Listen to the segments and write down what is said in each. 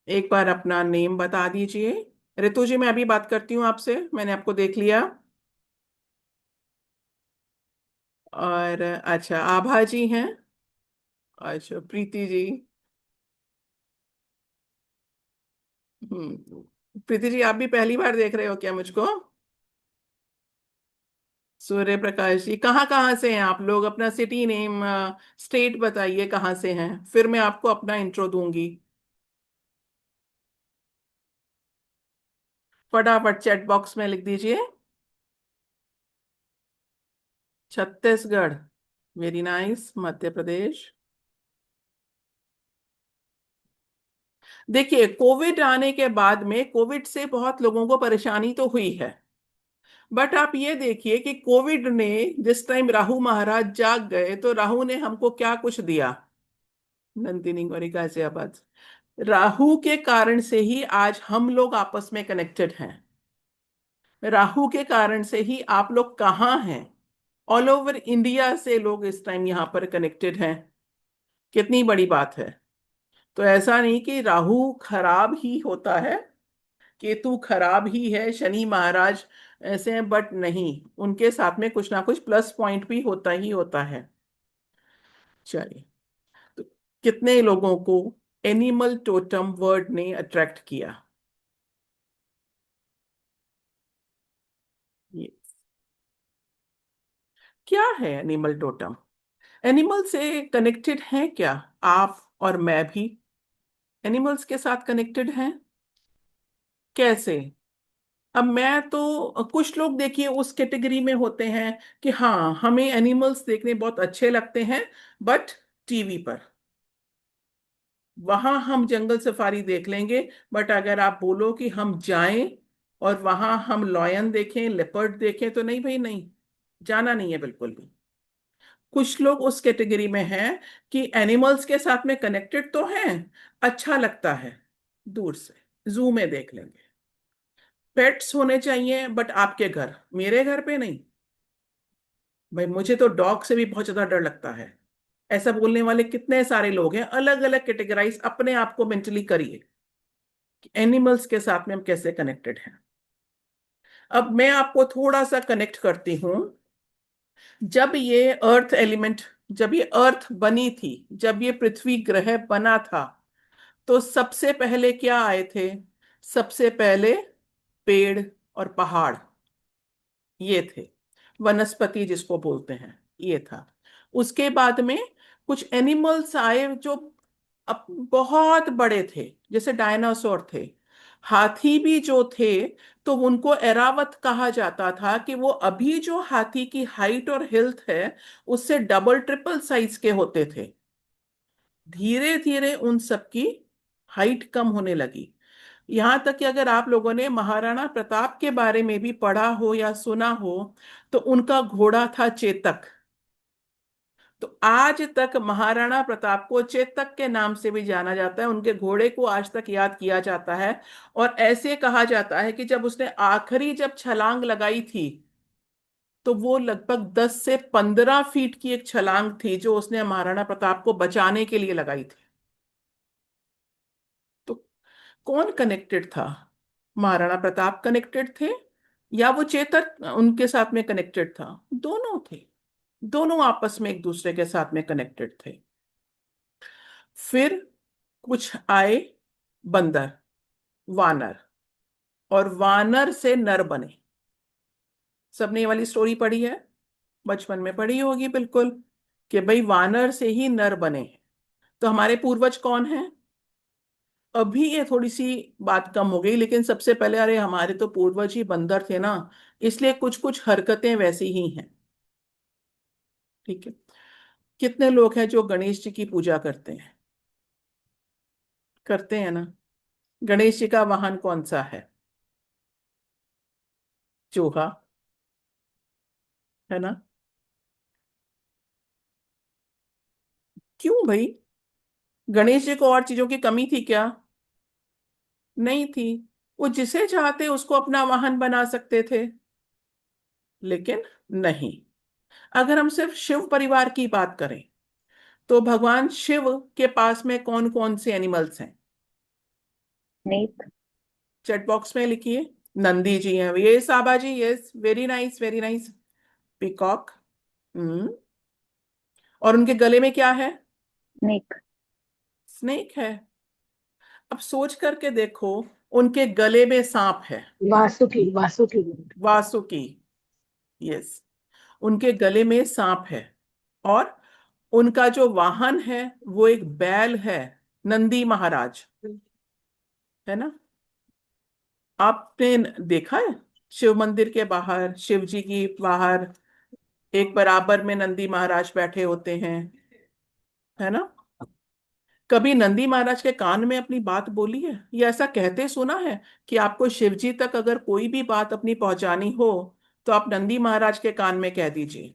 एक बार अपना नेम बता दीजिए। ऋतु जी, मैं अभी बात करती हूँ आपसे, मैंने आपको देख लिया। और अच्छा, आभा जी हैं। अच्छा, प्रीति जी। प्रीति जी, आप भी पहली बार देख रहे हो क्या मुझको? सूर्य प्रकाश जी, कहाँ कहाँ से हैं आप लोग? अपना सिटी नेम, स्टेट बताइए, कहाँ से हैं, फिर मैं आपको अपना इंट्रो दूंगी। फटाफट चैट बॉक्स में लिख दीजिए। छत्तीसगढ़। Very nice. मध्य प्रदेश। देखिए, कोविड आने के बाद में कोविड से बहुत लोगों को परेशानी तो हुई है। बट आप ये देखिए कि कोविड ने, जिस टाइम राहु महाराज जाग गए तो राहु ने हमको क्या कुछ दिया। नंदिनी गौरिका से आबाद। राहु के कारण से ही आज हम लोग आपस में कनेक्टेड हैं। राहु के कारण से ही आप लोग कहाँ हैं। ऑल ओवर इंडिया से लोग इस टाइम यहाँ पर कनेक्टेड हैं। कितनी बड़ी बात है। तो ऐसा नहीं कि राहु खराब ही होता है, केतु खराब ही है, शनि महाराज ऐसे हैं, बट नहीं, उनके साथ में कुछ ना कुछ प्लस पॉइंट भी होता ही होता है। चलिए। तो कितने लोगों को एनिमल टोटम वर्ड ने अट्रैक्ट किया? ये क्या है एनिमल टोटम? एनिमल से कनेक्टेड हैं क्या आप और मैं भी? एनिमल्स के साथ कनेक्टेड हैं? कैसे? अब मैं तो, कुछ लोग देखिए उस कैटेगरी में होते हैं कि हाँ, हमें एनिमल्स देखने बहुत अच्छे लगते हैं, बट टीवी पर, वहां हम जंगल सफारी देख लेंगे। बट अगर आप बोलो कि हम जाएं और वहां हम लॉयन देखें, लेपर्ड देखें, तो नहीं भाई, नहीं, जाना नहीं है बिल्कुल भी। कुछ लोग उस कैटेगरी में हैं कि एनिमल्स के साथ में कनेक्टेड तो हैं, अच्छा लगता है, दूर से जू में देख लेंगे। पेट्स होने चाहिए, बट आपके घर, मेरे घर पे नहीं। भाई, मुझे तो डॉग से भी बहुत ज्यादा डर लगता है। ऐसा बोलने वाले कितने सारे लोग हैं। अलग अलग कैटेगराइज अपने आप को मेंटली करिए कि एनिमल्स के साथ में हम कैसे कनेक्टेड हैं। अब मैं आपको थोड़ा सा कनेक्ट करती हूँ। जब ये अर्थ एलिमेंट, जब ये अर्थ बनी थी, जब ये पृथ्वी ग्रह बना था, तो सबसे पहले क्या आए थे? सबसे पहले पेड़ और पहाड़, ये थे। वनस्पति जिसको बोलते हैं, ये था। उसके बाद में कुछ एनिमल्स आए जो अब बहुत बड़े थे, जैसे डायनासोर थे। हाथी भी जो थे, तो उनको एरावत कहा जाता था कि वो अभी जो हाथी की हाइट और हेल्थ है, उससे डबल ट्रिपल साइज के होते थे। धीरे धीरे उन सबकी हाइट कम होने लगी। यहां तक कि अगर आप लोगों ने महाराणा प्रताप के बारे में भी पढ़ा हो या सुना हो, तो उनका घोड़ा था चेतक। तो आज तक महाराणा प्रताप को चेतक के नाम से भी जाना जाता है, उनके घोड़े को आज तक याद किया जाता है। और ऐसे कहा जाता है कि जब उसने आखिरी जब छलांग लगाई थी, तो वो लगभग 10 से 15 फीट की एक छलांग थी जो उसने महाराणा प्रताप को बचाने के लिए लगाई थी। तो कौन कनेक्टेड था? महाराणा प्रताप कनेक्टेड थे, या वो चेतक उनके साथ में कनेक्टेड था? दोनों थे। दोनों आपस में एक दूसरे के साथ में कनेक्टेड थे। फिर कुछ आए बंदर, वानर, और वानर से नर बने। सबने ये वाली स्टोरी पढ़ी है, बचपन में पढ़ी होगी बिल्कुल, कि भाई वानर से ही नर बने हैं। तो हमारे पूर्वज कौन हैं? अभी ये थोड़ी सी बात कम हो गई, लेकिन सबसे पहले, अरे हमारे तो पूर्वज ही बंदर थे ना, इसलिए कुछ कुछ हरकतें वैसी ही हैं। ठीक है। कितने लोग हैं जो गणेश जी की पूजा करते हैं? करते हैं ना। गणेश जी का वाहन कौन सा है? चूहा, है ना? क्यों भाई? गणेश जी को और चीजों की कमी थी क्या? नहीं थी। वो जिसे चाहते उसको अपना वाहन बना सकते थे, लेकिन नहीं। अगर हम सिर्फ शिव परिवार की बात करें, तो भगवान शिव के पास में कौन कौन से एनिमल्स हैं? नेक। चैट बॉक्स में लिखिए। नंदी जी हैं ये, Saba ji, yes, very nice very nice. Peacock. Hmm. और उनके गले में क्या है? नेक। स्नेक है। अब सोच करके देखो, उनके गले में सांप है। वासुकी, वासुकी। वासुकी। यस। उनके गले में सांप है। और उनका जो वाहन है वो एक बैल है, नंदी महाराज, है ना? आपने देखा है शिव मंदिर के बाहर, शिव जी की बाहर एक बराबर में नंदी महाराज बैठे होते हैं, है ना? कभी नंदी महाराज के कान में अपनी बात बोली है, या ऐसा कहते सुना है कि आपको शिव जी तक अगर कोई भी बात अपनी पहुंचानी हो तो आप नंदी महाराज के कान में कह दीजिए?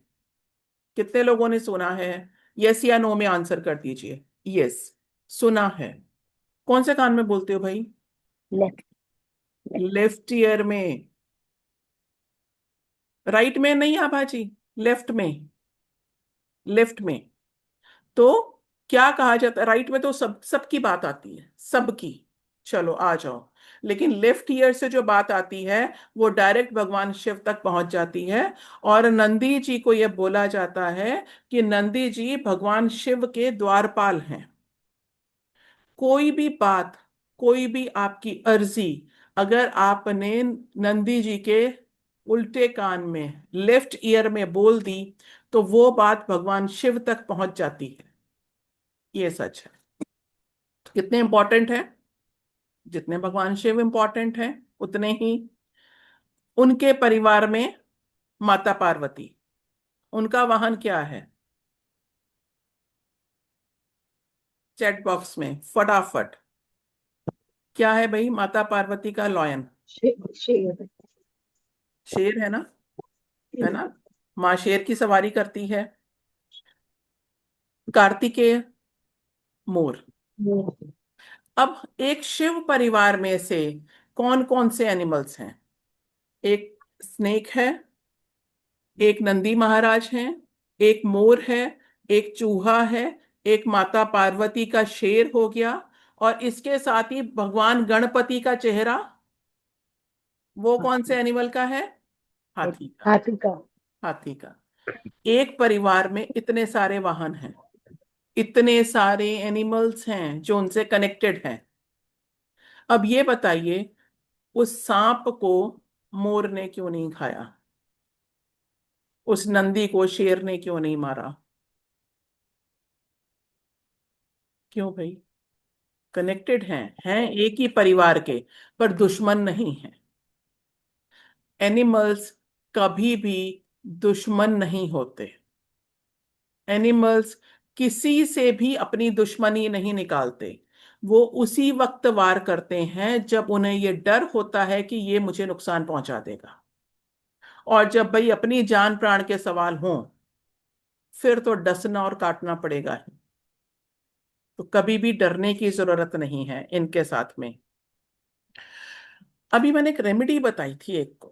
कितने लोगों ने सुना है? यस या नो में आंसर कर दीजिए। यस, सुना है। कौन से कान में बोलते हो भाई? लेफ्ट। लेफ्ट ईयर में। राइट में नहीं आभाजी, लेफ्ट में। लेफ्ट में। तो क्या कहा जाता है? राइट में तो सबकी बात आती है, सबकी। चलो आ जाओ। लेकिन लेफ्ट ईयर से जो बात आती है वो डायरेक्ट भगवान शिव तक पहुंच जाती है। और नंदी जी को यह बोला जाता है कि नंदी जी भगवान शिव के द्वारपाल हैं। कोई भी बात, कोई भी आपकी अर्जी अगर आपने नंदी जी के उल्टे कान में, लेफ्ट ईयर में बोल दी, तो वो बात भगवान शिव तक पहुंच जाती है। ये सच है। तो कितने इंपॉर्टेंट है? जितने भगवान शिव इंपॉर्टेंट हैं उतने ही उनके परिवार में माता पार्वती। उनका वाहन क्या है? चैट बॉक्स में फटाफट। क्या है भाई माता पार्वती का लॉयन? शेर। शेर है ना? है ना? माँ शेर की सवारी करती है। कार्तिकेय, मोर। अब एक शिव परिवार में से कौन कौन से एनिमल्स हैं? एक स्नेक है, एक नंदी महाराज हैं, एक मोर है, एक चूहा है, एक माता पार्वती का शेर हो गया, और इसके साथ ही भगवान गणपति का चेहरा। वो कौन से एनिमल का है? हाथी का। हाथी का। हाथी का। एक परिवार में इतने सारे वाहन हैं, इतने सारे एनिमल्स हैं जो उनसे कनेक्टेड हैं। अब ये बताइए, उस सांप को मोर ने क्यों नहीं खाया? उस नंदी को शेर ने क्यों नहीं मारा? क्यों भाई? कनेक्टेड हैं एक ही परिवार के, पर दुश्मन नहीं है। एनिमल्स कभी भी दुश्मन नहीं होते। एनिमल्स किसी से भी अपनी दुश्मनी नहीं निकालते। वो उसी वक्त वार करते हैं जब उन्हें ये डर होता है कि ये मुझे नुकसान पहुंचा देगा। और जब भाई अपनी जान प्राण के सवाल हों, फिर तो डसना और काटना पड़ेगा ही। तो कभी भी डरने की जरूरत नहीं है इनके साथ में। अभी मैंने एक रेमेडी बताई थी एक को,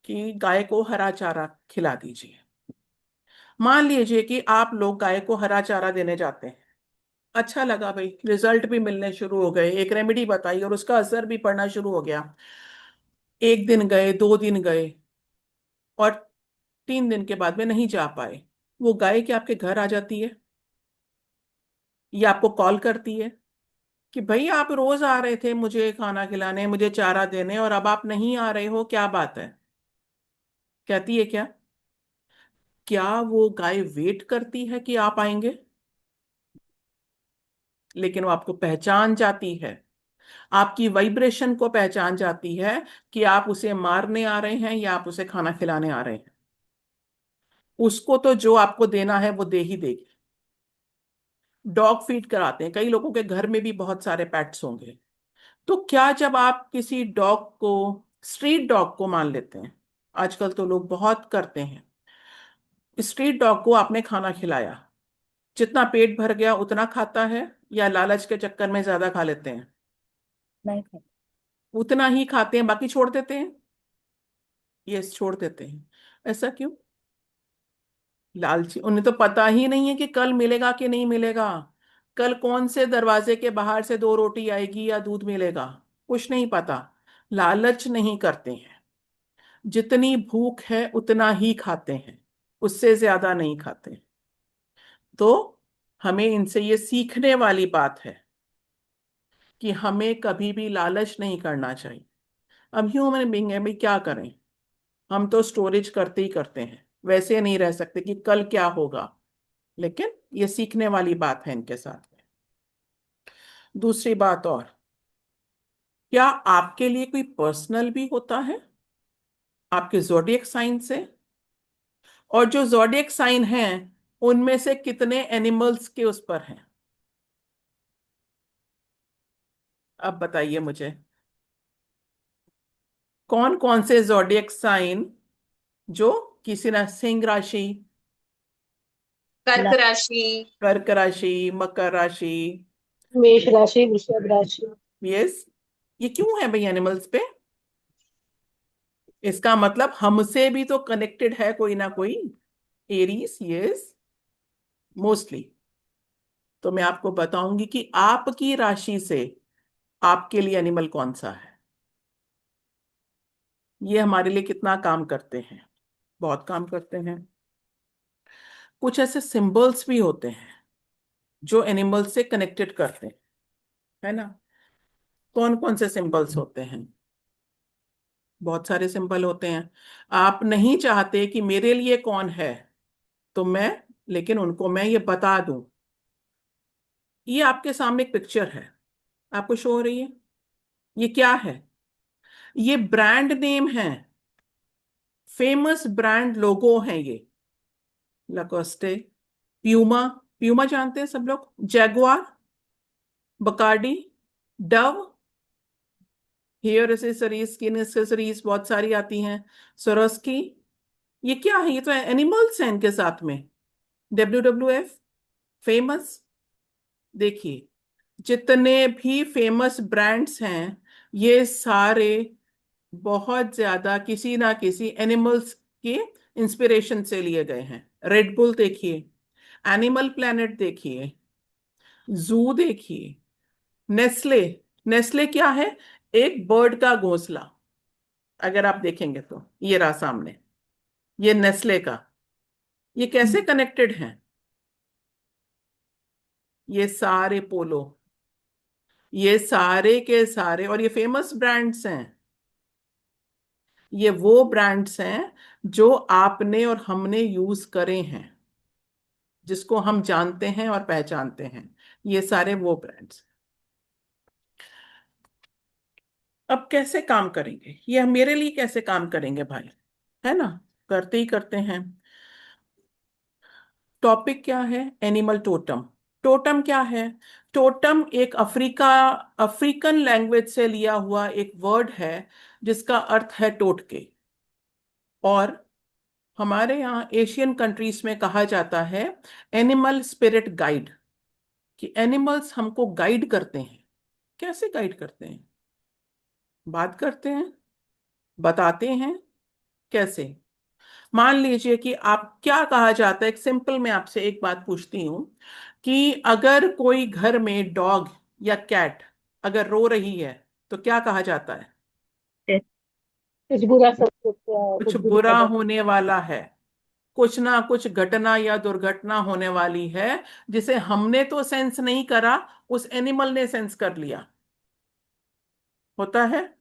कि गाय को हरा चारा खिला दीजिए। मान लीजिए कि आप लोग गाय को हरा चारा देने जाते हैं, अच्छा लगा भाई, रिजल्ट भी मिलने शुरू हो गए, एक रेमेडी बताई और उसका असर भी पड़ना शुरू हो गया। एक दिन गए, 2 दिन गए, और 3 दिन के बाद में नहीं जा पाए। वो गाय क्या आपके घर आ जाती है, या आपको कॉल करती है कि भाई आप रोज आ रहे थे मुझे खाना खिलाने, मुझे चारा देने, और अब आप नहीं आ रहे हो, क्या बात है? कहती है क्या? क्या वो गाय वेट करती है कि आप आएंगे? लेकिन वो आपको पहचान जाती है, आपकी वाइब्रेशन को पहचान जाती है कि आप उसे मारने आ रहे हैं या आप उसे खाना खिलाने आ रहे हैं। उसको तो जो आपको देना है वो दे ही देगी। डॉग फीड कराते हैं, कई लोगों के घर में भी बहुत सारे पेट्स होंगे। तो क्या जब आप किसी डॉग को, स्ट्रीट डॉग को मान लेते हैं, आजकल तो लोग बहुत करते हैं, स्ट्रीट डॉग को आपने खाना खिलाया, जितना पेट भर गया उतना खाता है, या लालच के चक्कर में ज्यादा खा लेते हैं? नहीं खाता। उतना ही खाते हैं, बाकी छोड़ देते हैं। ये छोड़ देते हैं। ऐसा क्यों? लालची, उन्हें तो पता ही नहीं है कि कल मिलेगा कि नहीं मिलेगा, कल कौन से दरवाजे के बाहर से 2 रोटी आएगी या दूध मिलेगा। कुछ नहीं पता, लालच नहीं करते हैं, जितनी भूख है उतना ही खाते हैं, उससे ज्यादा नहीं खाते। तो हमें इनसे ये सीखने वाली बात है कि हमें कभी भी लालच नहीं करना चाहिए। अब ह्यूमन बीइंग है भाई, क्या करें, हम तो स्टोरेज करते ही करते हैं, वैसे नहीं रह सकते कि कल क्या होगा। लेकिन ये सीखने वाली बात है इनके साथ में। दूसरी बात और, क्या आपके लिए कोई पर्सनल भी होता है आपके जोडिएक साइन से? और जो जोडिएक साइन हैं उनमें से कितने एनिमल्स के उस पर हैं? अब बताइए मुझे, कौन कौन से जोडिएक साइन जो किसी ना, सिंह राशि, कर्क ला- राशि। कर्क राशि, मकर राशि। मेष राशि, वृषभ राशि। यस, ये क्यों है भाई एनिमल्स पे? इसका मतलब हमसे भी तो कनेक्टेड है कोई ना कोई। Aries, yes, mostly. तो मैं आपको बताऊंगी कि आपकी राशि से आपके लिए एनिमल कौन सा है। ये हमारे लिए कितना काम करते हैं, बहुत काम करते हैं। कुछ ऐसे सिंबल्स भी होते हैं जो एनिमल से कनेक्टेड करते हैं, है ना? कौन कौन से सिंबल्स होते हैं? बहुत सारे सिंबल होते हैं। आप नहीं चाहते कि मेरे लिए कौन है, तो मैं, लेकिन उनको मैं ये बता दूं। ये आपके सामने एक पिक्चर है, आपको शो हो रही है, ये क्या है? ये ब्रांड नेम है, फेमस ब्रांड लोगो हैं ये। लकोस्टे, प्यूमा, प्यूमा जानते हैं सब लोग, Jaguar, Bacardi, Dove, hair accessories, skin accessories बहुत सारी आती हैं, सोरोस्की। ये क्या है? ये तो एनिमल्स हैं इनके साथ में। WWF, famous. देखिए, जितने भी फेमस ब्रांड्स हैं ये सारे बहुत ज्यादा किसी ना किसी एनिमल्स के इंस्पिरेशन से लिए गए हैं। रेड बुल देखिए, एनिमल प्लेनेट देखिए, जू देखिए, नेस्ले। नेस्ले क्या है? एक बर्ड का घोंसला। अगर आप देखेंगे तो ये रहा सामने, ये नेस्ले का। ये कैसे कनेक्टेड हैं? ये सारे पोलो, ये सारे के सारे, और ये फेमस ब्रांड्स हैं। ये वो ब्रांड्स हैं जो आपने और हमने यूज करे हैं, जिसको हम जानते हैं और पहचानते हैं। ये सारे वो ब्रांड्स। अब कैसे काम करेंगे ये, हम मेरे लिए कैसे काम करेंगे भाई, है ना? करते ही करते हैं। टॉपिक क्या है? Animal totem. टोटम क्या है? टोटम एक अफ्रीकन लैंग्वेज से लिया हुआ एक वर्ड है जिसका अर्थ है टोटके। और हमारे यहाँ एशियन कंट्रीज में कहा जाता है एनिमल स्पिरिट गाइड, कि एनिमल्स हमको गाइड करते हैं। कैसे गाइड करते हैं? बात करते हैं, बताते हैं। कैसे? मान लीजिए कि आप, क्या कहा जाता है, एक सिंपल, मैं आपसे एक बात पूछती हूं कि अगर कोई घर में डॉग या कैट अगर रो रही है तो क्या कहा जाता है? कुछ बुरा सब कुछ कुछ कुछ बुरी बुरा खबर। होने वाला है, कुछ ना कुछ घटना या दुर्घटना होने वाली है, जिसे हमने तो सेंस नहीं करा, उस एनिमल ने सेंस कर लिया। होता है,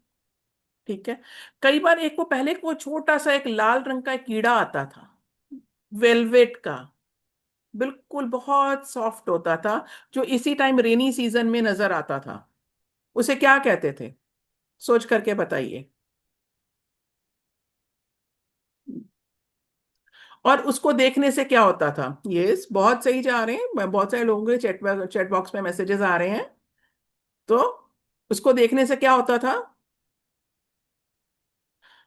ठीक है। कई बार एक, वो पहले एक वो छोटा सा एक लाल रंग का एक कीड़ा आता था, वेलवेट का, बिल्कुल बहुत सॉफ्ट होता था, जो इसी टाइम रेनी सीजन में नजर आता था। उसे क्या कहते थे? सोच करके बताइए। और उसको देखने से क्या होता था? यस, बहुत सही जा रहे हैं, बहुत सारे लोगों के चैट चैट बॉक्स में मैसेजेस आ रहे हैं। तो उसको देखने से क्या होता था?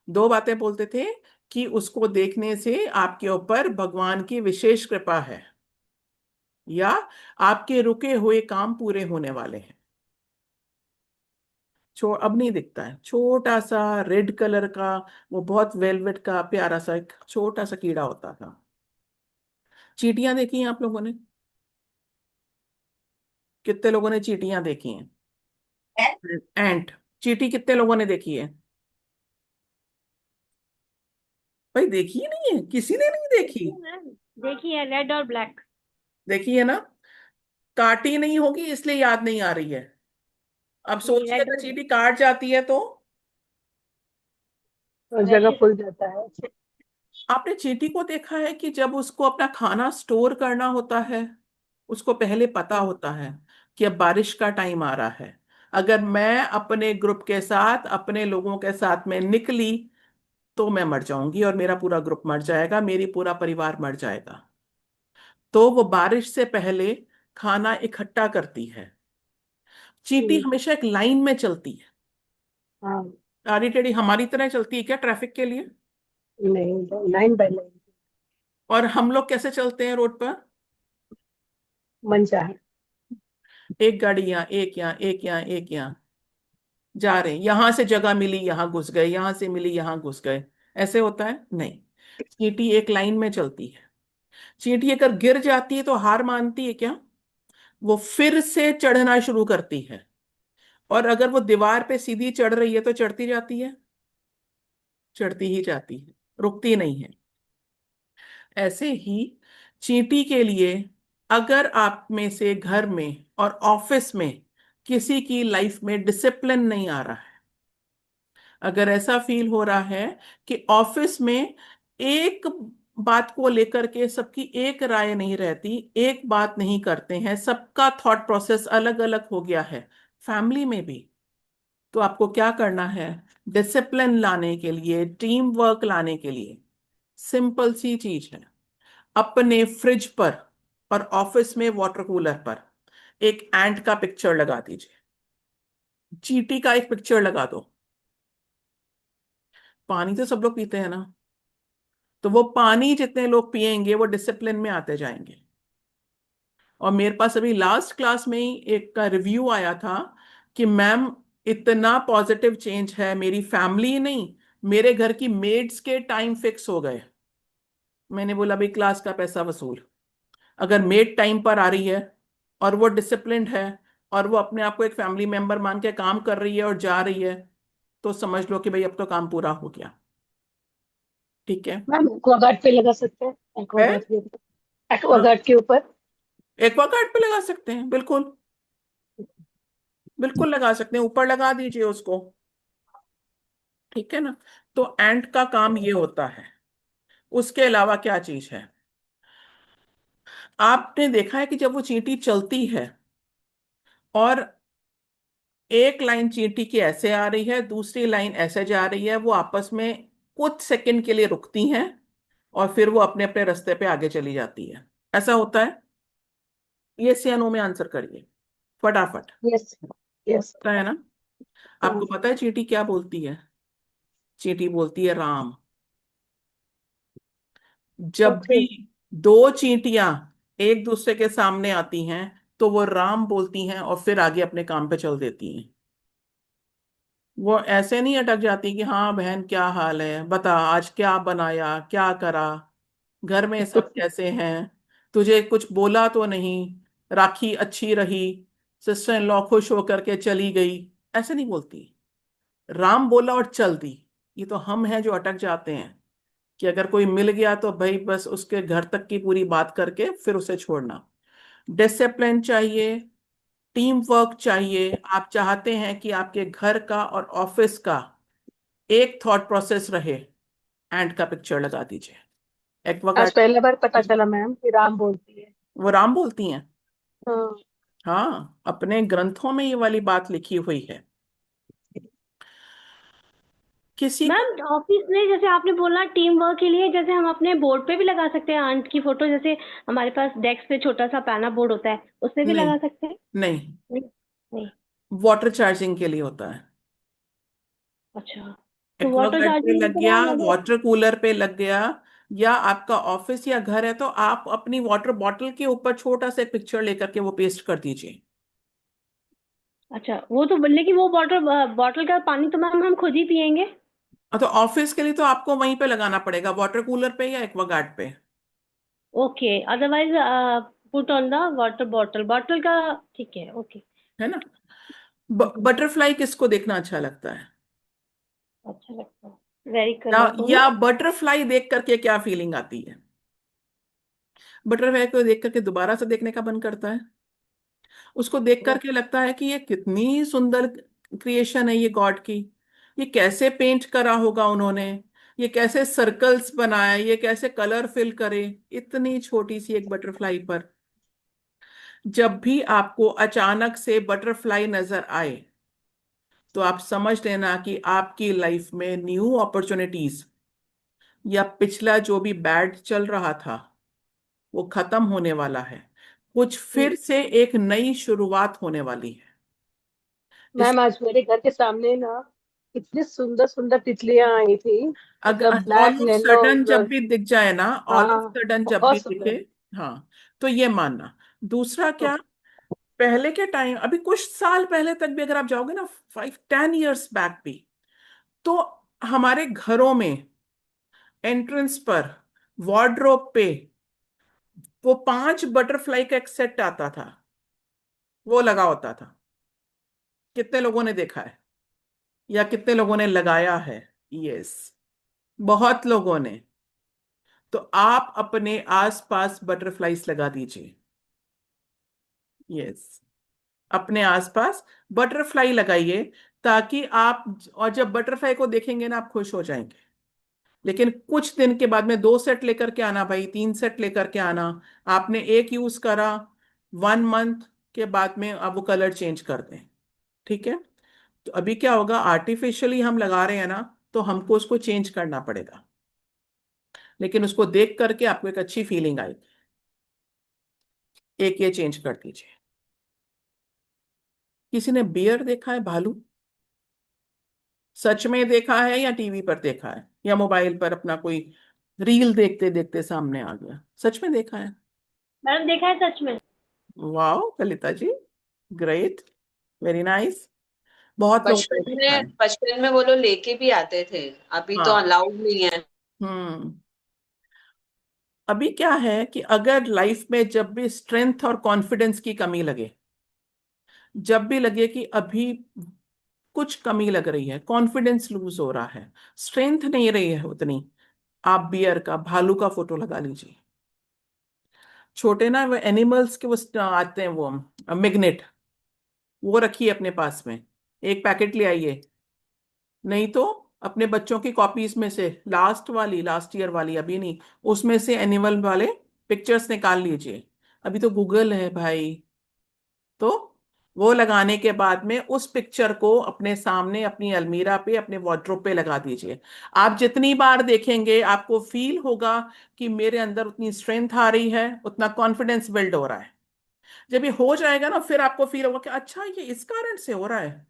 दो बातें बोलते थे, कि उसको देखने से आपके ऊपर भगवान की विशेष कृपा है, या आपके रुके हुए काम पूरे होने वाले हैं। अब नहीं दिखता है, छोटा सा रेड कलर का, वो बहुत वेलवेट का प्यारा सा एक छोटा सा कीड़ा होता था। चींटियां देखी हैं आप लोगों ने? कितने लोगों ने चींटियां देखी हैं? एंट। चींटी कितने लोगों ने देखी है? भाई देखी ही नहीं है, किसी ने नहीं देखी। देखिए रेड और ब्लैक। देखी है ना? काटी नहीं होगी इसलिए याद नहीं आ रही है। अब सोचिए रेड अगर और चींटी काट जाती है तो। और जगह फुल जाता है। आपने चींटी को देखा है कि जब उसको अपना खाना स्टोर करना होता है, उसको पहले पता होता है कि अब बारिश का टाइम आ रहा है। अगर मैं अपने ग्रुप के साथ, अपने लोगों के साथ में निकली तो मैं मर जाऊंगी और मेरा पूरा ग्रुप मर जाएगा, मेरी पूरा परिवार मर जाएगा। तो वो बारिश से पहले खाना इकट्ठा करती है। चींटी हम्म, हमेशा एक लाइन में चलती है। हाँ। आड़ी टेढ़ी हमारी तरह चलती है क्या ट्रैफिक के लिए? नहीं, लाइन बाय लाइन। और हम लोग कैसे चलते हैं रोड पर? मन चाहे। एक गाड़ी यहाँ, एक यहाँ, एक यहाँ, एक यहाँ, जा रहे हैं, यहां से जगह मिली यहां घुस गए, यहां से मिली यहां घुस गए। ऐसे होता है नहीं। चींटी एक लाइन में चलती है। चींटी अगर गिर जाती है तो हार मानती है क्या? वो फिर से चढ़ना शुरू करती है। और अगर वो दीवार पे सीधी चढ़ रही है तो चढ़ती जाती है, चढ़ती ही जाती है, रुकती नहीं है। ऐसे ही चींटी के लिए, अगर आप में से घर में और ऑफिस में किसी की लाइफ में डिसिप्लिन नहीं आ रहा है, अगर ऐसा फील हो रहा है कि ऑफिस में एक बात को लेकर के सबकी एक राय नहीं रहती, एक बात नहीं करते हैं, सबका थॉट प्रोसेस अलग अलग हो गया है, फैमिली में भी, तो आपको क्या करना है? डिसिप्लिन लाने के लिए, टीम वर्क लाने के लिए सिंपल सी चीज है। अपने फ्रिज पर और ऑफिस में वाटर कूलर पर एक एंट का पिक्चर लगा दीजिए, चींटी का एक पिक्चर लगा दो। पानी तो सब लोग पीते हैं ना, तो वो पानी जितने लोग पिएंगे वो डिसिप्लिन में आते जाएंगे। और मेरे पास अभी लास्ट क्लास में ही एक का रिव्यू आया था कि मैम, इतना पॉजिटिव चेंज है, मेरी फैमिली ही नहीं, मेरे घर की मेड्स के टाइम फिक्स हो गए। मैंने बोला भाई क्लास का पैसा वसूल। अगर मेड टाइम पर आ रही है और वो डिसिप्लिन्ड है और वो अपने आप को एक फैमिली मेंबर मान के काम कर रही है और जा रही है, तो समझ लो कि भाई अब तो काम पूरा हो गया। ठीक है? मैम एक्वागार्ड पे लगा सकते हैं, है? एक्वागार्ड के ऊपर। हाँ, एक्वागार्ड के ऊपर। एक्वागार्ड पे लगा सकते हैं, बिल्कुल बिल्कुल लगा सकते हैं, ऊपर लगा दीजिए उसको। ठीक है ना? तो एंट का काम ये होता है। उसके अलावा क्या चीज है? आपने देखा है कि जब वो चींटी चलती है और एक लाइन चींटी की ऐसे आ रही है, दूसरी लाइन ऐसे जा रही है, वो आपस में कुछ सेकंड के लिए रुकती हैं और फिर वो अपने अपने रास्ते पे आगे चली जाती है। ऐसा होता है? यस या नो में आंसर करिए फटाफट। यस। यस। पता है ना? आपको पता है चींटी क्या बोलती है? चींटी बोलती है राम। जब ओके। भी दो चींटियां एक दूसरे के सामने आती हैं तो वो राम बोलती हैं और फिर आगे अपने काम पे चल देती हैं। वो ऐसे नहीं अटक जाती कि हाँ बहन क्या हाल है, बता आज क्या बनाया, क्या करा, घर में सब कैसे हैं, तुझे कुछ बोला तो नहीं, राखी अच्छी रही, सिस्टर इन लॉ खुश होकर के चली गई। ऐसे नहीं बोलती। राम बोला और चल दी। ये तो हम हैं जो अटक जाते हैं कि अगर कोई मिल गया तो भाई बस उसके घर तक की पूरी बात करके फिर उसे छोड़ना। डिसिप्लिन चाहिए, टीम वर्क चाहिए। आप चाहते हैं कि आपके घर का और ऑफिस का एक थॉट प्रोसेस रहे, एंड का पिक्चर लगा दीजिए। आज एक्वागार्ड। पहला बार पता चला मैम कि राम बोलती है। वो राम बोलती हैं। हाँ। हाँ, अपने ग्रंथों में ये वाली बात लिखी हुई है। किसी को मैम ऑफिस में जैसे आपने बोला टीम वर्क के लिए, जैसे हम अपने बोर्ड पे भी लगा सकते हैं आंट की फोटो, जैसे हमारे पास डेस्क पे छोटा सा पैना बोर्ड होता है, उसमें भी नहीं, लगा सकते हैं। नहीं, नहीं। नहीं। वाटर चार्जिंग के लिए होता है। अच्छा। तो वाटर एक्वागार्ड पे चार्जिंग की लग गया, तरह लगे। वाटर कूलर पे लग गया, या आपका ऑफिस या घर है तो आप अपनी वाटर बॉटल के ऊपर छोटा सा पिक्चर लेकर के वो पेस्ट कर दीजिए। अच्छा, वो तो लेकिन वो बॉटल बॉटल का पानी तो मैम हम खुद ही पियेंगे। तो ऑफिस के लिए तो आपको वहीं पे लगाना पड़ेगा, वाटर कूलर पे या एक्वागार्ड पे। Okay, otherwise put on the water bottle, bottle का। ठीक है, ओके। है ना? बटरफ्लाई किसको देखना अच्छा लगता है? अच्छा लगता है, वेरी या कलरफुल। या बटरफ्लाई देख करके क्या फीलिंग आती है? बटरफ्लाई को देख करके दोबारा से देखने का मन करता है। उसको देख करके लगता है कि ये कितनी सुंदर क्रिएशन है ये गॉड की। ये कैसे पेंट करा होगा उन्होंने, ये कैसे सर्कल्स बनाए, ये कैसे कलर फिल करे इतनी छोटी सी एक बटरफ्लाई पर। जब भी आपको अचानक से बटरफ्लाई नजर आए तो आप समझ लेना कि आपकी लाइफ में न्यू अपॉर्चुनिटीज या पिछला जो भी बैड चल रहा था वो खत्म होने वाला है। कुछ फिर से एक नई शुरुआत होने वाली है। इस मैम आज मेरे घर के सामने ना इतनी सुंदर सुंदर तितलियां आई थी, मतलब अगर all black of yellow. Sudden जब भी दिख जाए ना, ऑल ऑफ हाँ, सडन जब भी बहुत दिखे, सुंदर। हाँ, तो ये मानना। दूसरा तो क्या, पहले के टाइम, अभी कुछ साल पहले तक भी अगर आप जाओगे ना, 5-10 years बैक भी, तो हमारे घरों में एंट्रेंस पर वार्डरोब पे वो 5 बटरफ्लाई का एक सेट आता था, वो लगा होता था। कितने लोगों ने देखा है या कितने लोगों ने लगाया है? यस, बहुत लोगों ने। तो आप अपने आसपास बटरफ्लाईज लगा दीजिए। यस, अपने आसपास बटरफ्लाई लगाइए, ताकि आप, और जब बटरफ्लाई को देखेंगे ना आप खुश हो जाएंगे। लेकिन कुछ दिन के बाद में 2 सेट लेकर के आना भाई, 3 सेट लेकर के आना। आपने एक यूज करा, 1 मंथ के बाद में आप वो कलर चेंज कर दें। ठीक है? तो अभी क्या होगा, आर्टिफिशियली हम लगा रहे हैं ना, तो हमको उसको चेंज करना पड़ेगा। लेकिन उसको देख करके आपको एक अच्छी फीलिंग आएगी। एक ये चेंज कर दीजिए। किसी ने बियर देखा है, भालू? सच में देखा है या टीवी पर देखा है या मोबाइल पर अपना कोई रील देखते देखते सामने आ गया? सच में देखा है? मैडम देखा है सच में। वाह कलिता जी, ग्रेट, वेरी नाइस। बहुत लोगों ने देखा है। बचपन में वो लोग लेके भी आते थे, अभी तो हाँ। अलाउड नहीं है। हम्म। अभी क्या है कि अगर लाइफ में जब भी स्ट्रेंथ और कॉन्फिडेंस की कमी लगे, जब भी लगे कि अभी कुछ कमी लग रही है, कॉन्फिडेंस लूज हो रहा है, स्ट्रेंथ नहीं रही है उतनी, आप बियर का, भालू का फोटो लगा लीजिए। छोटे ना वो एनिमल्स के वो आते हैं, वो मैग्नेट, वो रखिए अपने पास में, एक पैकेट ले आइए। नहीं तो अपने बच्चों की कॉपीज में से लास्ट वाली, लास्ट ईयर वाली, अभी नहीं, उसमें से एनिमल वाले पिक्चर्स निकाल लीजिए। अभी तो गूगल है भाई। तो वो लगाने के बाद में उस पिक्चर को अपने सामने, अपनी अलमीरा पे, अपने वार्डरोब पे लगा दीजिए। आप जितनी बार देखेंगे आपको फील होगा कि मेरे अंदर उतनी स्ट्रेंथ आ रही है, उतना कॉन्फिडेंस बिल्ड हो रहा है। जब ये हो जाएगा ना, फिर आपको फील होगा कि अच्छा ये इस कारण से हो रहा है,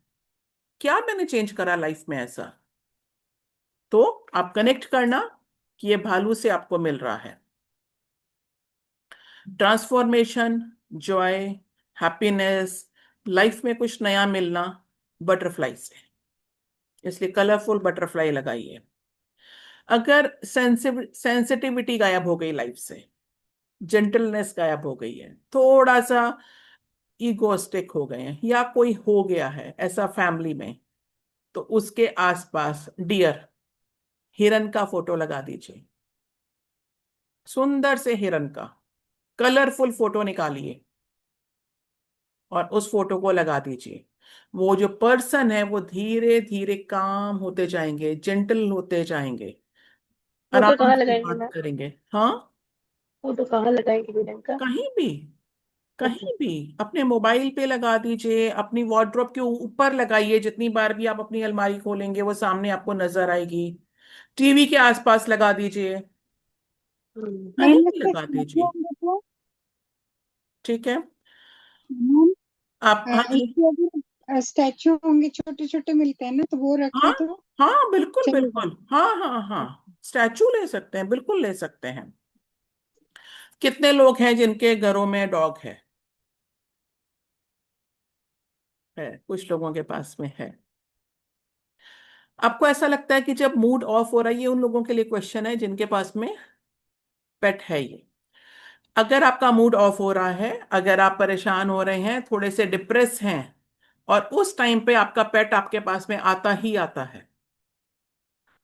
क्या मैंने चेंज करा लाइफ में ऐसा। तो आप कनेक्ट करना कि ये भालू से आपको मिल रहा है ट्रांसफॉर्मेशन, जॉय, हैप्पीनेस, लाइफ में कुछ नया मिलना, बटरफ्लाई से। इसलिए कलरफुल बटरफ्लाई लगाइए। अगर सेंसिटिविटी गायब हो गई लाइफ से, जेंटलनेस गायब हो गई है, थोड़ा सा ईगोस्टिक हो गए हैं, या कोई हो गया है ऐसा फैमिली में, तो उसके आसपास डियर, हिरन का फोटो लगा दीजिए। सुंदर से हिरन का कलरफुल फोटो निकालिए और उस फोटो को लगा दीजिए। वो जो पर्सन है वो धीरे धीरे काम होते जाएंगे, जेंटल होते जाएंगे, फोटो आराम कहाँ से लगाएंगे बात मैम? करेंगे। हाँ, फोटो कहाँ लगाएंगे विलन का? कहीं भी, कहीं भी अपने मोबाइल पे लगा दीजिए, अपनी वार्डरोब के ऊपर लगाइए, जितनी बार भी आप अपनी अलमारी खोलेंगे वो सामने आपको नजर आएगी। टीवी के आसपास लगा दीजिए, कहीं मैम भी इसके लगा स्टैचू दीजिए। होंगे तो? ठीक है? मैम आप, हाँ जी, इसके अभी स्टैचू होंगे, छोटे छोटे मिलते हैं ना, तो वो हाँ, रखें तो हाँ, बिल्कुल चलेगा? बिल्कुल, हाँ हाँ हाँ, स्टैचू ले सकते हैं, बिल्कुल ले सकते हैं। कितने लोग हैं जिनके घरों में डॉग है, कुछ लोगों के पास में है। आपको ऐसा लगता है कि जब मूड ऑफ हो रहा है, ये उन लोगों के लिए क्वेश्चन है जिनके पास में पेट है ये। अगर आपका मूड ऑफ हो रहा है, अगर आप परेशान हो रहे हैं, थोड़े से डिप्रेस हैं, और उस टाइम पे आपका पेट आपके पास में आता ही आता है।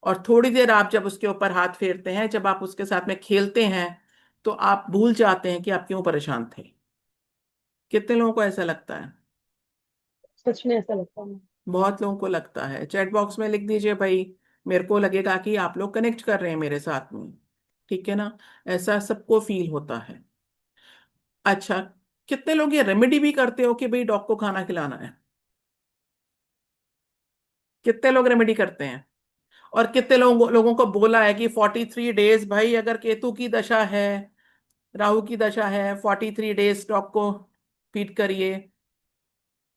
और थोड़ी देर आप जब उसके ऊपर हाथ फेरते हैं, जब आप उसके साथ में खेलते हैं, तो आप भूल जाते हैं कि आप क्यों परेशान थे। कितने लोगों को ऐसा लगता है? सच में ऐसा लगता है। बहुत लोगों को लगता है। चैट बॉक्स में लिख दीजिए भाई, मेरे को लगेगा कि आप लोग कनेक्ट कर रहे हैं मेरे साथ में। ठीक है ना? ऐसा सबको फील होता है। अच्छा, कितने लोग ये रेमेडी भी करते हो कि भाई डॉग को खाना खिलाना है? कितने लोग रेमेडी करते हैं? और कितने लोगों को बोला है कि 43 डेज, भाई अगर केतु की दशा है, राहु की दशा है, 43 डेज डॉग को फीड करिए।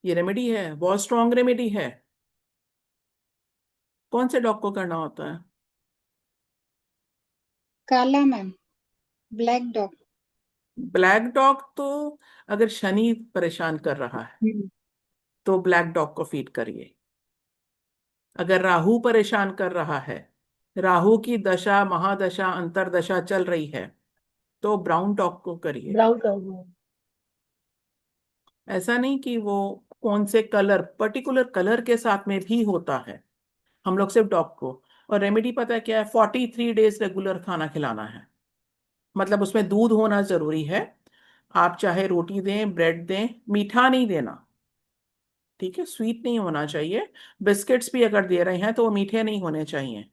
ये रेमेडी है, बहुत स्ट्रॉन्ग रेमेडी है। कौन से डॉग को करना होता है? काला ma'am, black dog. Black dog तो अगर शनि परेशान कर रहा है तो ब्लैक डॉग को फीड करिए। अगर राहु परेशान कर रहा है, राहु की दशा महादशा अंतरदशा चल रही है, तो ब्राउन डॉग को करिए। ब्राउन करना है। ऐसा नहीं कि वो कौन से कलर, पर्टिकुलर कलर के साथ में भी होता है। हम लोग सिर्फ डॉग को। और रेमेडी पता है क्या है? 43 डेज रेगुलर खाना खिलाना है। मतलब उसमें दूध होना जरूरी है। आप चाहे रोटी दें, ब्रेड दें, मीठा नहीं देना। ठीक है? स्वीट नहीं होना चाहिए। बिस्किट्स भी अगर दे रहे हैं तो वो मीठे नहीं होने चाहिए।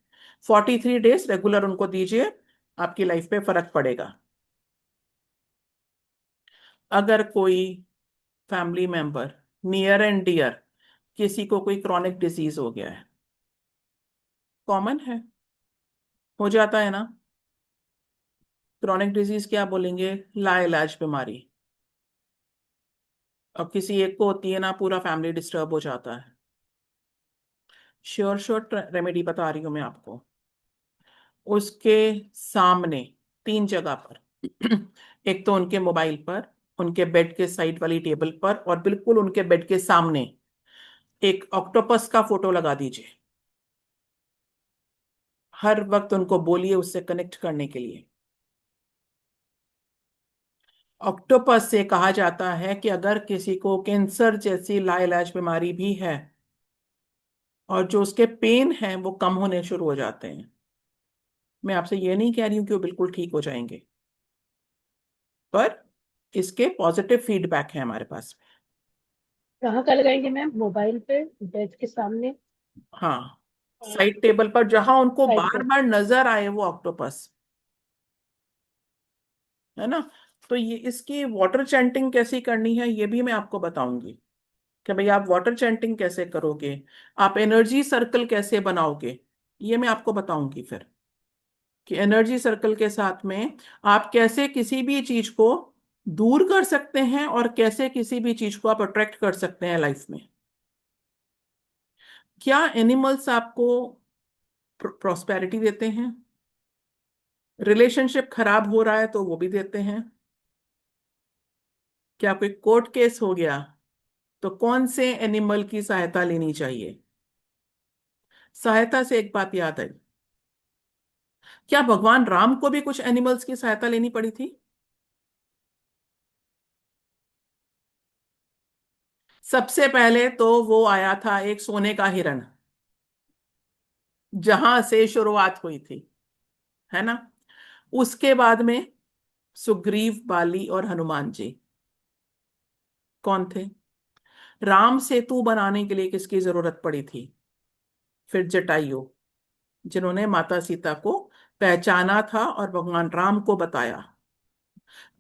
43 डेज रेगुलर उनको दीजिए, आपकी लाइफ पे फर्क पड़ेगा। अगर कोई family member, near and dear, किसी को कोई क्रॉनिक डिजीज हो गया है, कॉमन है, हो जाता है ना। क्रॉनिक डिजीज क्या बोलेंगे? लाइलाज बीमारी। अब किसी एक को होती है ना, पूरा फैमिली डिस्टर्ब हो जाता है। श्योर श्योर रेमेडी बता रही हूं मैं आपको। उसके सामने 3 जगह पर एक तो उनके मोबाइल पर, उनके बेड के साइड वाली टेबल पर, और बिल्कुल उनके बेड के सामने एक ऑक्टोपस का फोटो लगा दीजिए। हर वक्त उनको बोलिए उससे कनेक्ट करने के लिए। ऑक्टोपस से कहा जाता है कि अगर किसी को कैंसर जैसी लाइलाज बीमारी भी है, और जो उसके पेन है वो कम होने शुरू हो जाते हैं। मैं आपसे ये नहीं कह रही हूं कि वो बिल्कुल ठीक हो जाएंगे, पर इसके पॉजिटिव फीडबैक है हमारे पास। कहाँ का लगाएंगे मैम? मोबाइल पे, बेड के सामने, हाँ, साइड टेबल पर, जहां उनको साइड बार पे। बार नजर आए वो ऑक्टोपस। है ना? तो ये इसकी वाटर चैंटिंग कैसी करनी है ये भी मैं आपको बताऊंगी, कि भाई आप वाटर चैंटिंग कैसे करोगे, आप एनर्जी सर्कल कैसे बनाओगे, ये मैं आपको बताऊंगी फिर। कि एनर्जी सर्कल के साथ में आप कैसे किसी भी चीज को दूर कर सकते हैं, और कैसे किसी भी चीज को आप अट्रैक्ट कर सकते हैं लाइफ में। क्या एनिमल्स आपको प्रॉस्पेरिटी देते हैं? रिलेशनशिप खराब हो रहा है तो वो भी देते हैं। क्या कोई कोर्ट केस हो गया तो कौन से एनिमल की सहायता लेनी चाहिए? सहायता से एक बात याद आई, क्या भगवान राम को भी कुछ एनिमल्स की सहायता लेनी पड़ी थी? सबसे पहले तो वो आया था एक सोने का हिरण, जहां से शुरुआत हुई थी। है ना? उसके बाद में सुग्रीव, बाली और हनुमान जी कौन थे? राम सेतु बनाने के लिए किसकी जरूरत पड़ी थी? फिर जटायु, जिन्होंने माता सीता को पहचाना था और भगवान राम को बताया।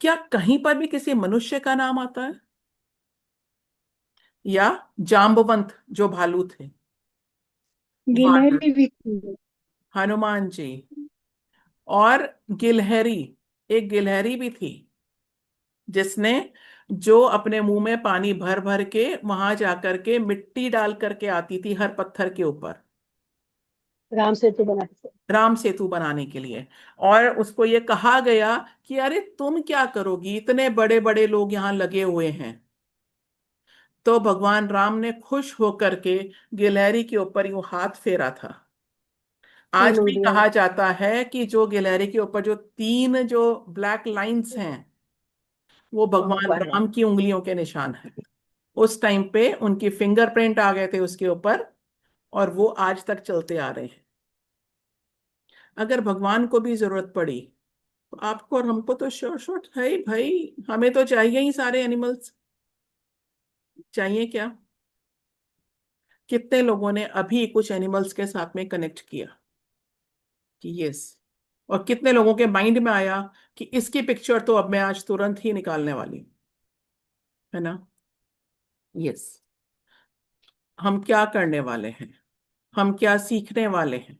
क्या कहीं पर भी किसी मनुष्य का नाम आता है? या जाम्बवंत जो भालू थे, वानर, गिलहरी भी थी। हनुमान जी, और गिलहरी, एक गिलहरी भी थी जिसने, जो अपने मुंह में पानी भर भर के वहां जाकर के मिट्टी डाल करके आती थी हर पत्थर के ऊपर, राम सेतु बनाते थे। राम सेतु बनाने के लिए। और उसको ये कहा गया कि अरे तुम क्या करोगी, इतने बड़े बड़े लोग यहाँ लगे हुए हैं। तो भगवान राम ने खुश होकर के गिलहरी के ऊपर यूं हाथ फेरा था। आज तीन भी उंगलियां। कहा जाता है कि जो गिलहरी के ऊपर जो 3 जो ब्लैक लाइंस हैं, वो वो भगवान भगवान राम। राम की उंगलियों के निशान है। उस टाइम पे उनकी फिंगरप्रिंट आ गए थे उसके ऊपर, और वो आज तक चलते आ रहे हैं। अगर भगवान को भी जरूरत पड़ी तो आपको और हमको तो श्योर शॉट है ही भाई, हमें तो चाहिए ही सारे एनिमल्स। चाहिए क्या? कितने लोगों ने अभी कुछ एनिमल्स के साथ में कनेक्ट किया कि यस, और कितने लोगों के माइंड में आया कि इसकी पिक्चर तो अब मैं आज तुरंत ही निकालने वाली हूं, है ना? यस। हम क्या करने वाले हैं, हम क्या सीखने वाले हैं?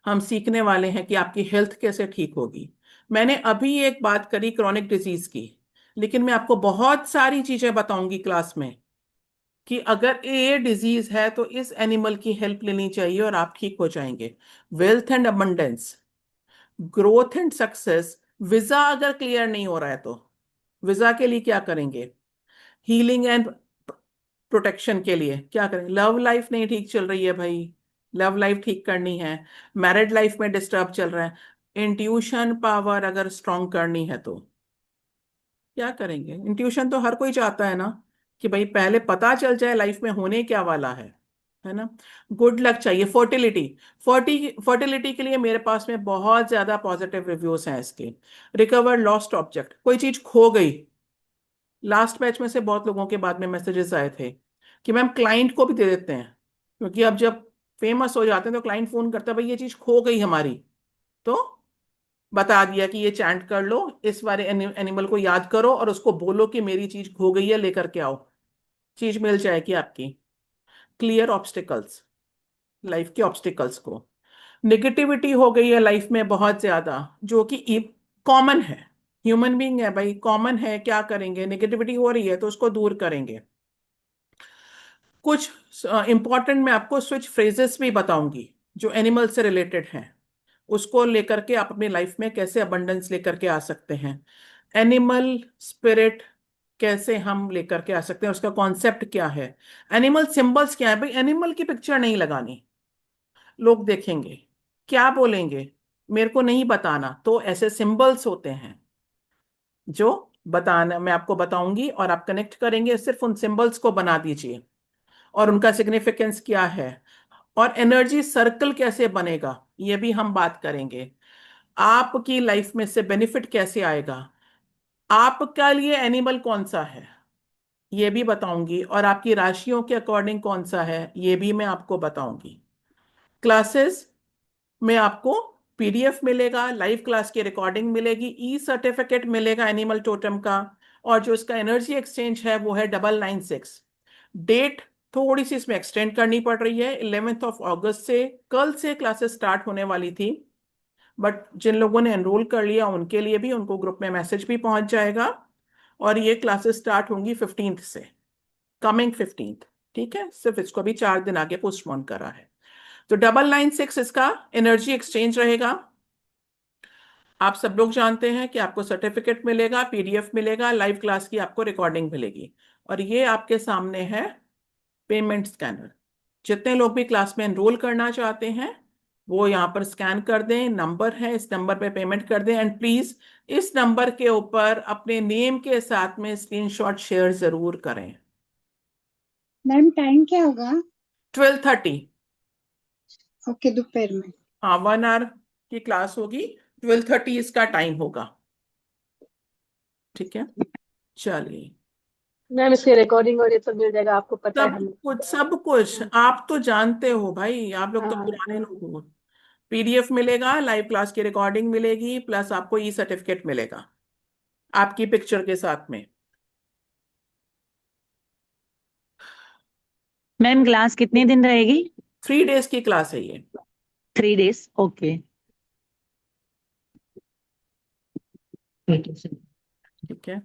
हम सीखने वाले हैं कि आपकी हेल्थ कैसे ठीक होगी। मैंने अभी एक बात करी क्रॉनिक डिजीज की, लेकिन मैं आपको बहुत सारी चीजें बताऊंगी क्लास में कि अगर ये डिजीज है तो इस एनिमल की हेल्प लेनी चाहिए और आप ठीक हो जाएंगे। Wealth and abundance, growth and success. Visa अगर क्लियर नहीं हो रहा है तो वीजा के लिए क्या करेंगे? हीलिंग एंड प्रोटेक्शन के लिए क्या करें? लव लाइफ नहीं ठीक चल रही है भाई, लव लाइफ ठीक करनी है। मैरिड लाइफ में डिस्टर्ब चल रहा है, इंट्यूशन पावर अगर स्ट्रांग करनी है तो क्या करेंगे? इंट्यूशन तो हर कोई चाहता है ना, कि भाई पहले पता चल जाए लाइफ में होने क्या वाला है ना? गुड लक चाहिए। फर्टिलिटी, फर्टिलिटी के लिए मेरे पास में बहुत ज्यादा पॉजिटिव रिव्यूज हैं इसके। रिकवर लॉस्ट ऑब्जेक्ट, कोई चीज खो गई। लास्ट बैच में से बहुत लोगों के बाद में मैसेजेस आए थे कि मैम क्लाइंट को भी दे देते हैं, क्योंकि अब जब फेमस हो जाते हैं तो क्लाइंट फोन करता है भाई ये चीज खो गई हमारी, तो बता दिया कि ये चैंट कर लो, इस वाले एनिमल को याद करो और उसको बोलो कि मेरी चीज खो गई है, लेकर के आओ, चीज मिल जाएगी आपकी। क्लियर ऑब्स्टिकल्स, लाइफ के ऑब्स्टिकल्स को। निगेटिविटी हो गई है लाइफ में बहुत ज्यादा, जो कि कॉमन है, ह्यूमन बीइंग है भाई, कॉमन है। क्या करेंगे? निगेटिविटी हो रही है तो उसको दूर करेंगे। कुछ इंपॉर्टेंट मैं आपको स्विच फ्रेजेस भी बताऊंगी जो एनिमल से रिलेटेड हैं, उसको लेकर के आप अपनी लाइफ में कैसे अबंडेंस लेकर के आ सकते हैं। एनिमल स्पिरिट कैसे हम लेकर के आ सकते हैं, उसका कॉन्सेप्ट क्या है। एनिमल सिंबल्स क्या है भाई? एनिमल की पिक्चर नहीं लगानी, लोग देखेंगे क्या बोलेंगे, मेरे को नहीं बताना, तो ऐसे सिंबल्स होते हैं जो बताना मैं आपको बताऊंगी, और आप कनेक्ट करेंगे, सिर्फ उन सिंबल्स को बना दीजिए और उनका सिग्निफिकेंस क्या है। और एनर्जी सर्कल कैसे बनेगा ये भी हम बात करेंगे। आपकी लाइफ में से बेनिफिट कैसे आएगा, आपका लिए एनिमल कौन सा है ये भी बताऊंगी, और आपकी राशियों के अकॉर्डिंग कौन सा है ये भी मैं आपको बताऊंगी। क्लासेस में आपको पीडीएफ मिलेगा, लाइव क्लास की रिकॉर्डिंग मिलेगी, ई सर्टिफिकेट मिलेगा एनिमल टोटम का, और जो इसका एनर्जी एक्सचेंज है वो है 996। डेट थोड़ी सी इसमें एक्सटेंड करनी पड़ रही है, 11 अगस्त से, कल से क्लासेस स्टार्ट होने वाली थी, बट जिन लोगों ने एनरोल कर लिया उनके लिए भी, उनको ग्रुप में मैसेज भी पहुंच जाएगा, और ये क्लासेस स्टार्ट होंगी 15 से, कमिंग 15। ठीक है, सिर्फ इसको भी 4 दिन आगे पोस्टपोन करा है। तो 996 इसका एनर्जी एक्सचेंज रहेगा। आप सब लोग जानते हैं कि आपको सर्टिफिकेट मिलेगा, पीडीएफ मिलेगा, लाइव क्लास की आपको रिकॉर्डिंग मिलेगी, और ये आपके सामने है पेमेंट स्कैनर। जितने लोग भी क्लास में एनरोल करना चाहते हैं वो यहाँ पर स्कैन कर दें, नंबर है, इस नंबर पे पेमेंट कर दें, एंड प्लीज इस नंबर के ऊपर अपने नेम के साथ में स्क्रीनशॉट शेयर जरूर करें। मैम टाइम क्या होगा? 12:30। ओके, दोपहर में। हाँ, 1 आवर की क्लास होगी, 12:30 इसका टाइम होगा। ठीक है, चलिए। मैम इसकी रिकॉर्डिंग और ये सब मिल जाएगा, आपको पता है सब हमें। कुछ सब कुछ आप तो जानते हो भाई, आप लोग तो हाँ। पुराने लोग हो। पीडीएफ मिलेगा, लाइव क्लास की रिकॉर्डिंग मिलेगी, प्लस आपको ई सर्टिफिकेट मिलेगा आपकी पिक्चर के साथ में। मैम क्लास कितने दिन रहेगी? 3 डेज की क्लास है ये। 3 days, ओके। ठीक है,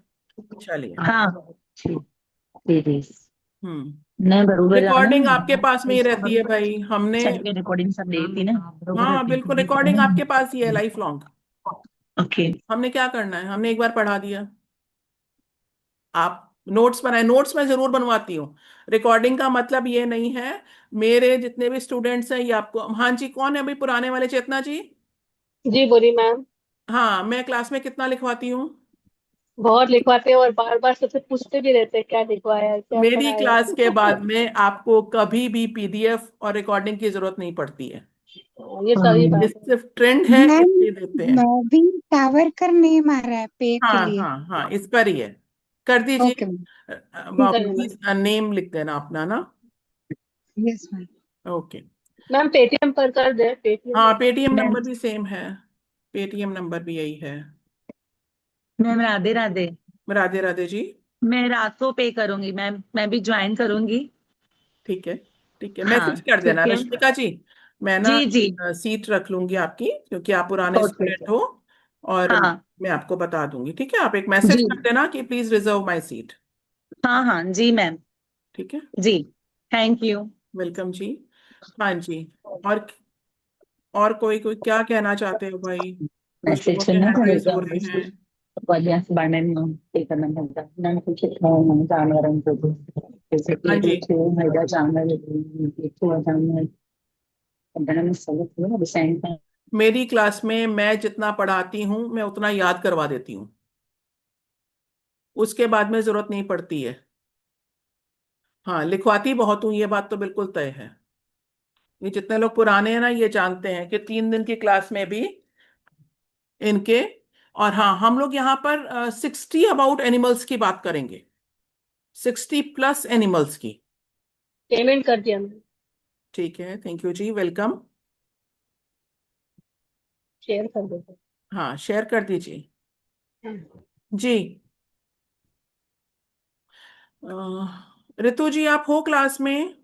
चलिए। हाँ, 3 days। हम्म। नहीं, बरोबर जाना रिकॉर्डिंग है। आपके पास में ही रहती है भाई, हमने। सर्टिफिकेट रिकॉर्डिंग सब देती ना, बरोबर हाँ रहती बिल्कुल, रिकॉर्डिंग आपके पास ही है लाइफ लॉन्ग। ओके। हमने क्या करना है, हमने एक बार पढ़ा दिया, आप नोट्स बनाए, नोट्स मैं जरूर बनवाती हूँ। रिकॉर्डिंग का मतलब ये नहीं है, मेरे जितने भी स्टूडेंट्स हैं ये आपको, हाँ जी, कौन है अभी पुराने वाले? चेतना जी। जी बोली मैम। हाँ, मैं क्लास में कितना लिखवाती हूँ? बहुत लिखवाते हैं और बार बार सबसे पूछते भी रहते हैं क्या लिखवाया क्या मेरी पढ़ाया। क्लास के बाद में आपको कभी भी पीडीएफ और रिकॉर्डिंग की जरूरत नहीं पड़ती है। ये सही ये बात है। सिर्फ ट्रेंड है, मैम इसलिए देते हैं। मैं भी टावर कर नहीं मार रहा है पे के हाँ लिए। हाँ हाँ, इस पर ही है। कर ओके दीजिए। मैम। आप ठीक सही है। मैम। प्लीज नेम लिख देना अपना ना। Yes ma'am. Okay. Ma'am Paytm पर कर दे पेटीएम। हाँ, पेटीएम मैम नंबर भी सेम है। पेटीएम नंबर भी यही है। मैम राधे राधे। राधे राधे जी। मैं रात को पे करूंगी मैम, मैं भी ज्वाइन करूंगी। ठीक है, ठीक है, हाँ मैसेज कर देना ठीक है। रश्मिका जी। मैं ना जी जी। सीट रख लूंगी आपकी, क्योंकि आप पुराने ओके स्टूडेंट हो। और हाँ मैं आपको बता दूंगी, ठीक है। आप एक मैसेज जी। कर देना कि प्लीज रिजर्व माय सीट। हाँ हाँ जी मैम। ठीक है। जी। Thank you. वेलकम जी। हाँ जी। और कोई कोई क्या कहना चाहते हो भाई? कुछ मैसेज लोगों के करना हैंड था रेज मुझे हो रहे हैं। ऑडियंस बढ़ने में पे करना पड़ता है ना कुछ मैं जानवर को जैसे हाँ कि जी। कुछ मेरा जानवर एक जानवर बढ़ने में सब थोड़ा डिसाइड है। मेरी क्लास में मैं जितना पढ़ाती हूँ मैं उतना याद करवा देती हूँ, उसके बाद में जरूरत नहीं पड़ती है। हाँ, लिखवाती बहुत हूँ, ये बात तो बिल्कुल तय है। ये जितने लोग पुराने हैं ना, ये जानते हैं कि 3 दिन की क्लास में भी इनके। और हाँ, हम लोग यहाँ पर 60 अबाउट एनिमल्स की बात करेंगे, 60+ एनिमल्स की। पेमेंट कर दिया मैंने। ठीक है, thank you ji, welcome. Share कर देते हाँ, शेयर कर दीजिए हैं। जी। ऋतु जी, आप हो क्लास में?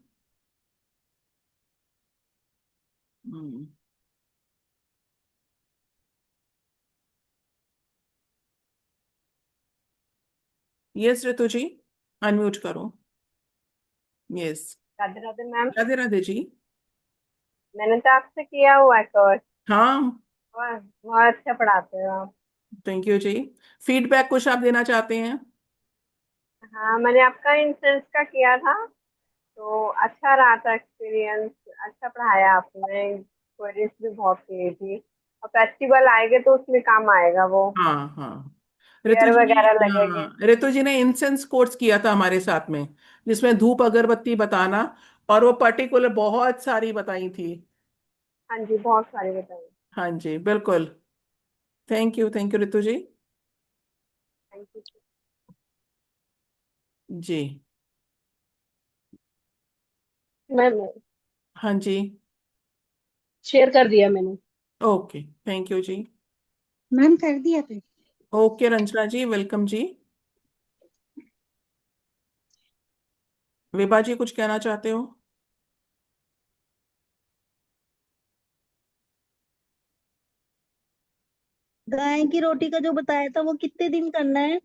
यस ऋतु जी, अनम्यूट करो। यस। राधे राधे मैम। राधे राधे जी। मैंने तो आपसे किया हुआ है कोर्स। हाँ, बहुत बहुत अच्छा पढ़ाते हो आप। Thank you ji. फीडबैक कुछ आप देना चाहते हैं? हाँ, मैंने आपका इंश्योरेंस का किया था तो अच्छा रहा था एक्सपीरियंस। अच्छा पढ़ाया आपने। क्वेरीज भी बहुत की थी। और फेस्टिवल आएंगे तो उसमें काम आएगा वो। हाँ हाँ। ऋतु फेयर जी वगैरह ने, लगेंगे। हाँ, ऋतु जी ने इंसेंस कोर्स किया था हमारे साथ में, जिसमें धूप अगरबत्ती बताना, और वो पर्टिकुलर बहुत सारी बताई थी। हाँ जी, बहुत सारी बताइए। हाँ जी, बिल्कुल। Thank you Ritu ji. Thank you. जी। मैं हाँ जी। शेयर कर दिया मैंने। ओके, थैंक यू जी। मैम कर दिया पे। ओके रंजना जी, वेलकम जी। विभा जी, कुछ कहना चाहते हो? गाय की रोटी का जो बताया था वो कितने दिन करना है?